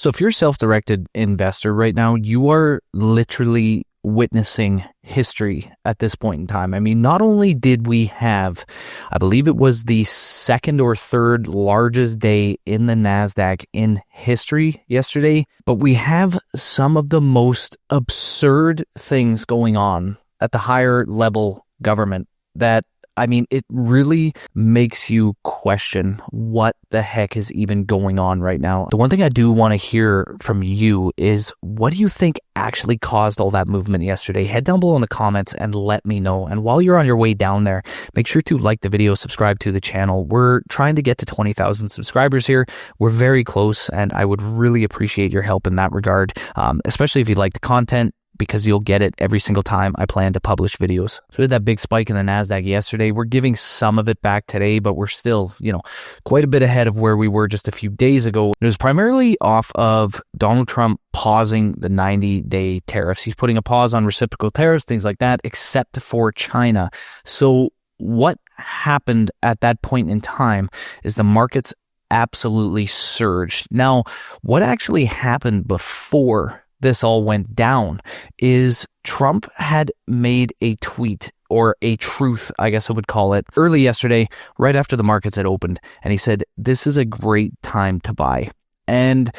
So if you're a self-directed investor right now, you are literally witnessing history at this point in time. I mean, not only did we have, I believe it was the second or third largest day in the Nasdaq in history yesterday, but we have some of the most absurd things going on at the higher level government that, I mean, it really makes you question what the heck is even going on right now. The one thing I do want to hear from you is, what do you think actually caused all that movement yesterday? Head down below in the comments and let me know. And while you're on your way down there, make sure to like the video, subscribe to the channel. We're trying to get to 20,000 subscribers here. We're very close, and I would really appreciate your help in that regard, especially if you like the content, because you'll get it every single time I plan to publish videos. So we had that big spike in the Nasdaq yesterday. We're giving some of it back today, but we're still, quite a bit ahead of where we were just a few days ago. It was primarily off of Donald Trump pausing the 90-day tariffs. He's putting a pause on reciprocal tariffs, things like that, except for China. So what happened at that point in time is the markets absolutely surged. Now, what actually happened before this all went down is Trump had made a tweet, or a truth, I guess I would call it, early yesterday, right after the markets had opened. And he said, this is a great time to buy. And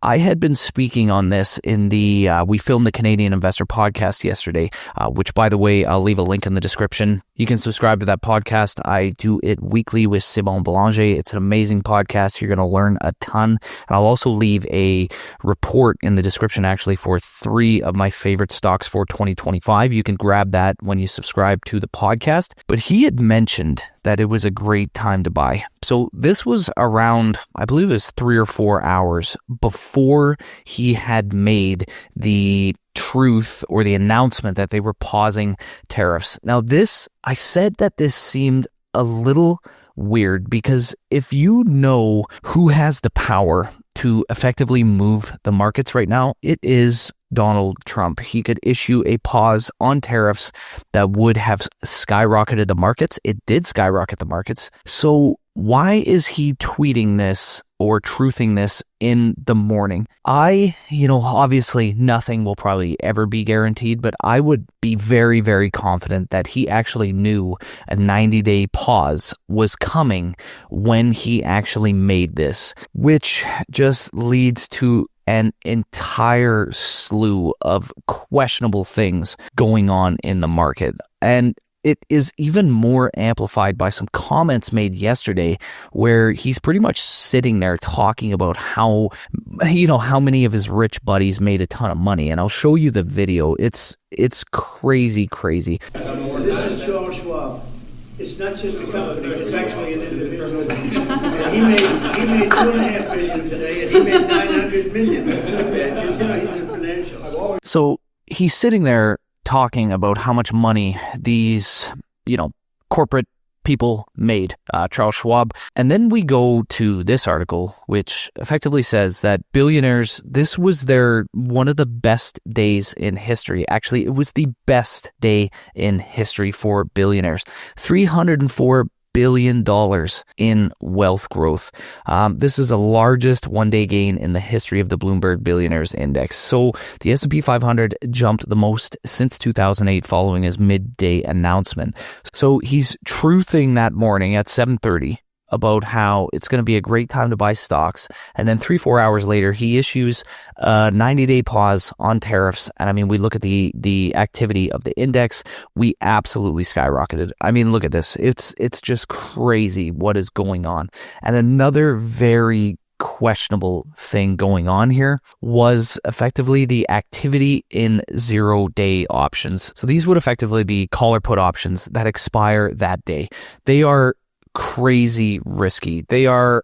I had been speaking on this in the, we filmed the Canadian Investor podcast yesterday, which, by the way, I'll leave a link in the description. You can subscribe to that podcast. I do it weekly with Simon Belanger. It's an amazing podcast. You're going to learn a ton. And I'll also leave a report in the description, actually, for 3 of my favorite stocks for 2025. You can grab that when you subscribe to the podcast. But he had mentioned that it was a great time to buy. So this was around, I believe it was 3 or 4 hours before he had made the truth or the announcement that they were pausing tariffs. Now this, I said that this seemed a little weird, because if you know who has the power to effectively move the markets right now, it is Donald Trump. He could issue a pause on tariffs that would have skyrocketed the markets. It did skyrocket the markets. So why is he tweeting this or truthing this in the morning? Obviously nothing will probably ever be guaranteed, but I would be very, very confident that he actually knew a 90-day pause was coming when he actually made this, which just leads to an entire slew of questionable things going on in the market. And it is even more amplified by some comments made yesterday where he's pretty much sitting there talking about how many of his rich buddies made a ton of money. And I'll show you the video. It's crazy. This is Charles Schwab. It's not just a company, it's actually an individual. And he made $2.5 billion today, and he made $900 million. That's not bad, because he's in financials. So he's sitting there talking about how much money these, corporate people made, Charles Schwab. And then we go to this article, which effectively says that billionaires, this was one of the best days in history. Actually, it was the best day in history for billionaires. $304 billion in wealth growth. This is the largest one-day gain in the history of the Bloomberg Billionaires Index. So the S&P 500 jumped the most since 2008 following his midday announcement. So he's truthing that morning at 7:30 about how it's going to be a great time to buy stocks. And then 3-4 hours later, he issues a 90-day pause on tariffs. And I mean, we look at the activity of the index, we absolutely skyrocketed. I mean, look at this. It's just crazy what is going on. And another very questionable thing going on here was effectively the activity in 0-day options. So these would effectively be call or put options that expire that day. They are crazy risky. They are,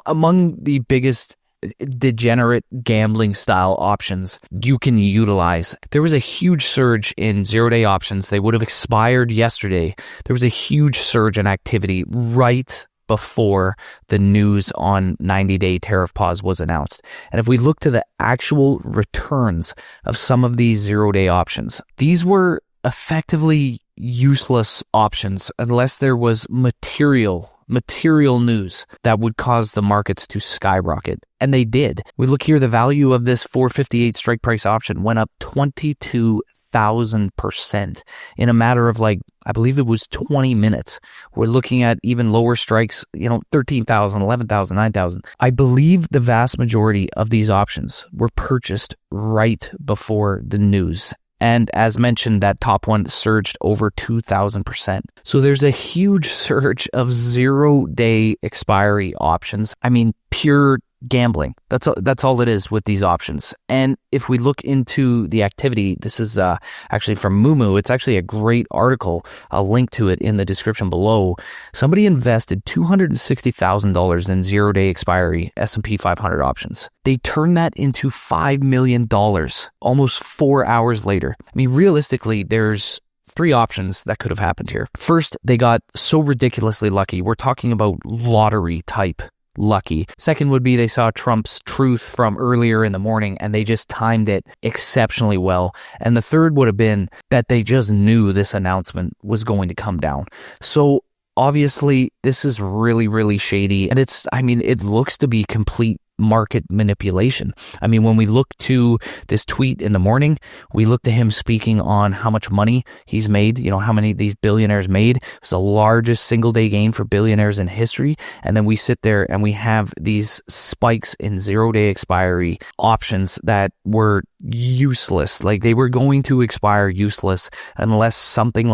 among the biggest degenerate gambling style options you can utilize. There was a huge surge in 0-day options. They would have expired yesterday. There was a huge surge in activity right before the news on 90-day tariff pause was announced. And if we look to the actual returns of some of these 0-day options, these were effectively useless options unless there was material material news that would cause the markets to skyrocket. And they did. We look here, the value of this 458 strike price option went up 22,000% in a matter of I believe it was 20 minutes. We're looking at even lower strikes, 13,000, 11,000, 9,000. I believe the vast majority of these options were purchased right before the news. And as mentioned, that top one surged over 2,000%. So there's a huge surge of 0-day expiry options. I mean, pure gambling. That's all it is with these options. And if we look into the activity, this is actually from Moomoo. It's actually a great article. I'll link to it in the description below. Somebody invested $260,000 in 0-day expiry S&P 500 options. They turned that into $5 million almost 4 hours later. I mean, realistically, there's 3 options that could have happened here. First, they got so ridiculously lucky. We're talking about lottery type lucky. Second would be they saw Trump's truth from earlier in the morning and they just timed it exceptionally well. And the third would have been that they just knew this announcement was going to come down. So obviously this is really, really shady. And it looks to be complete market manipulation. I mean, when we look to this tweet in the morning, we look to him speaking on how much money he's made, how many of these billionaires made. It was the largest single day gain for billionaires in history. And then we sit there and we have these spikes in 0-day expiry options that were useless. They were going to expire useless unless something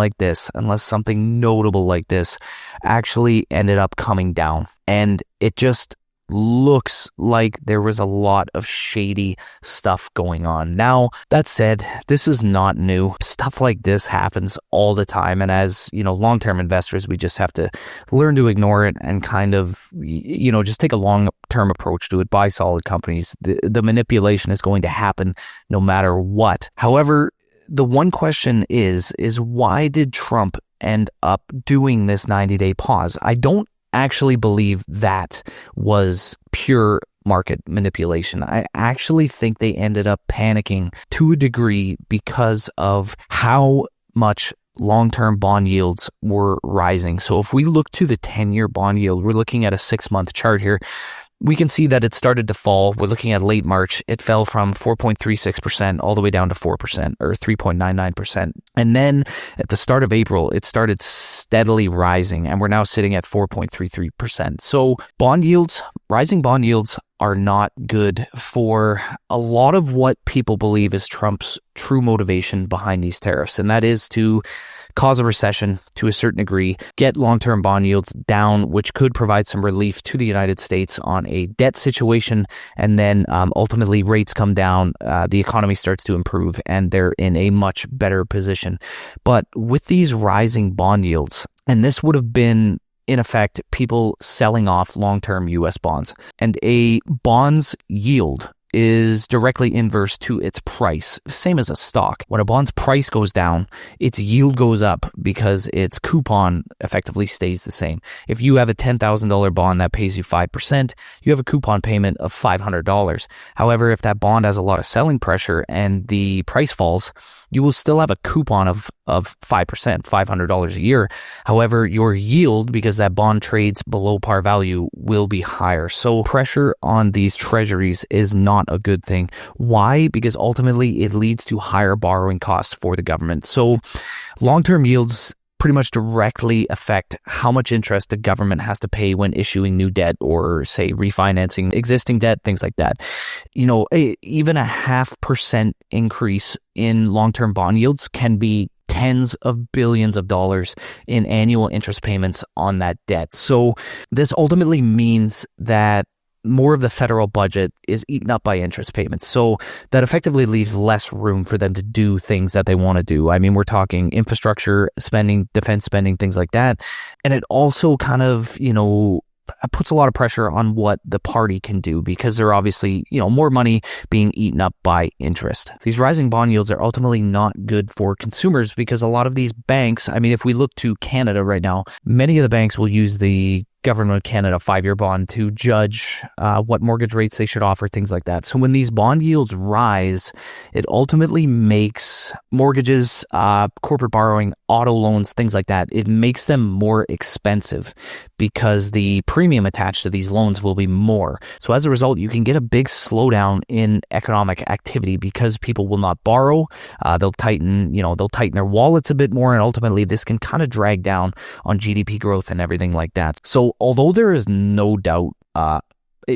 notable like this actually ended up coming down. And it just looks like there was a lot of shady stuff going on. Now, that said, this is not new. Stuff like this happens all the time. And as, long-term investors, we just have to learn to ignore it and kind of, just take a long-term approach to it. Buy solid companies. The manipulation is going to happen no matter what. However, the one question is why did Trump end up doing this 90-day pause? I don't actually believe that was pure market manipulation. I actually think they ended up panicking to a degree because of how much long-term bond yields were rising. So if we look to the 10-year bond yield, we're looking at a 6-month chart here. We can see that it started to fall. We're looking at late March. It fell from 4.36% all the way down to 4% or 3.99%. And then at the start of April, it started steadily rising and we're now sitting at 4.33%. So rising bond yields are not good for a lot of what people believe is Trump's true motivation behind these tariffs. And that is to cause a recession to a certain degree, get long-term bond yields down, which could provide some relief to the United States on a debt situation. And then ultimately rates come down, the economy starts to improve, and they're in a much better position. But with these rising bond yields, and this would have been in effect, people selling off long-term U.S. bonds. And a bond's yield is directly inverse to its price, same as a stock. When a bond's price goes down, its yield goes up because its coupon effectively stays the same. If you have a $10,000 bond that pays you 5%, you have a coupon payment of $500. However, if that bond has a lot of selling pressure and the price falls, you will still have a coupon of 5%, $500 a year. However, your yield, because that bond trades below par value, will be higher. So pressure on these treasuries is not a good thing. Why? Because ultimately it leads to higher borrowing costs for the government. So long-term yields pretty much directly affect how much interest the government has to pay when issuing new debt or, say, refinancing existing debt, things like that. Even a 0.5% increase in long-term bond yields can be tens of billions of dollars in annual interest payments on that debt. So this ultimately means that more of the federal budget is eaten up by interest payments. So that effectively leaves less room for them to do things that they want to do. I mean, we're talking infrastructure spending, defense spending, things like that. And it also kind of, puts a lot of pressure on what the party can do because they're obviously, more money being eaten up by interest. These rising bond yields are ultimately not good for consumers because a lot of these banks, if we look to Canada right now, many of the banks will use the Government of Canada 5-year bond to judge what mortgage rates they should offer, things like that. So when these bond yields rise, it ultimately makes mortgages, corporate borrowing, auto loans, things like that, it makes them more expensive because the premium attached to these loans will be more. So as a result, you can get a big slowdown in economic activity because people will not borrow. They'll tighten their wallets a bit more, and ultimately this can kind of drag down on GDP growth and everything like that. So although there is no doubt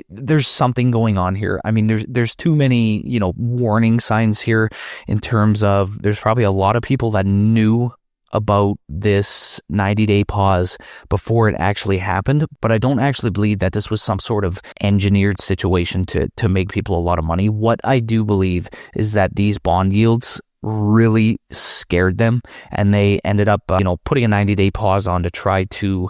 there's something going on here. I mean, there's too many, warning signs here in terms of there's probably a lot of people that knew about this 90-day pause before it actually happened, but I don't actually believe that this was some sort of engineered situation to make people a lot of money. What I do believe is that these bond yields really scared them, and they ended up putting a 90-day pause on to try to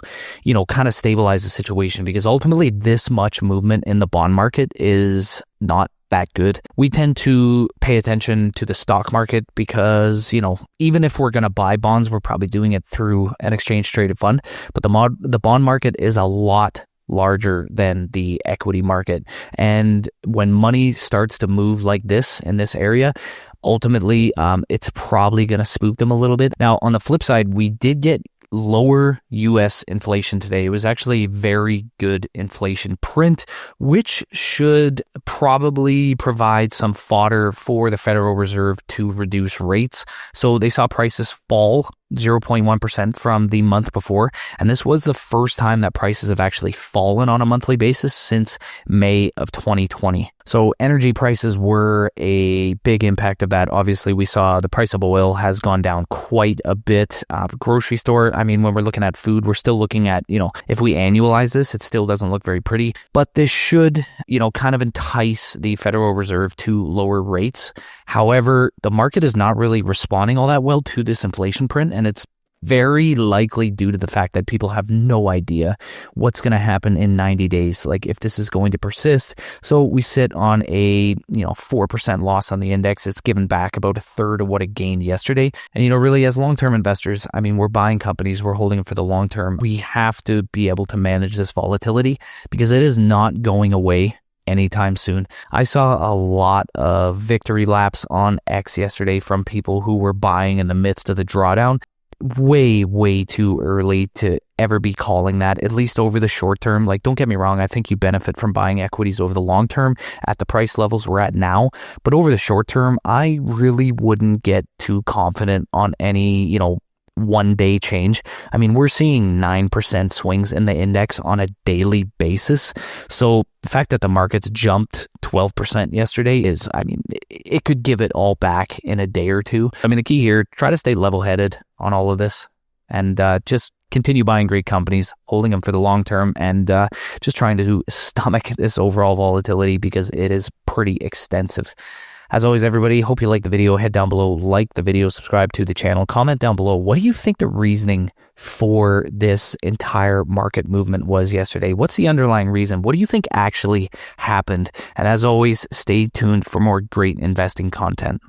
kind of stabilize the situation, because ultimately this much movement in the bond market is not that good. We tend to pay attention to the stock market because, even if we're going to buy bonds, we're probably doing it through an exchange traded fund, but the bond market is a lot larger than the equity market. And when money starts to move like this in this area, ultimately, it's probably going to spook them a little bit. Now, on the flip side, we did get lower U.S. inflation today. It was actually a very good inflation print, which should probably provide some fodder for the Federal Reserve to reduce rates. So they saw prices fall 0.1% from the month before, and this was the first time that prices have actually fallen on a monthly basis since May of 2020. So energy prices were a big impact of that. Obviously, we saw the price of oil has gone down quite a bit. Grocery store, I mean, when we're looking at food, we're still looking at, if we annualize this, it still doesn't look very pretty, but this should, kind of entice the Federal Reserve to lower rates. However, the market is not really responding all that well to this inflation print, and it's very likely due to the fact that people have no idea what's going to happen in 90 days, like if this is going to persist. So we sit on a 4% loss on the index. It's given back about a third of what it gained yesterday. And really, as long-term investors, I mean, we're buying companies, we're holding them for the long term. We have to be able to manage this volatility because it is not going away anytime soon. I saw a lot of victory laps on X yesterday from people who were buying in the midst of the drawdown. Way too early to ever be calling that, at least over the short term. Like, don't get me wrong, I think you benefit from buying equities over the long term at the price levels we're at now, but over the short term, I really wouldn't get too confident on any, one day change. I mean, we're seeing 9% swings in the index on a daily basis. So the fact that the markets jumped 12% yesterday is, it could give it all back in a day or two. I mean, the key here, try to stay level-headed on all of this and just continue buying great companies, holding them for the long term, and just trying to stomach this overall volatility because it is pretty extensive. As always, everybody, hope you liked the video. Head down below, like the video, subscribe to the channel, comment down below. What do you think the reasoning for this entire market movement was yesterday? What's the underlying reason? What do you think actually happened? And as always, stay tuned for more great investing content.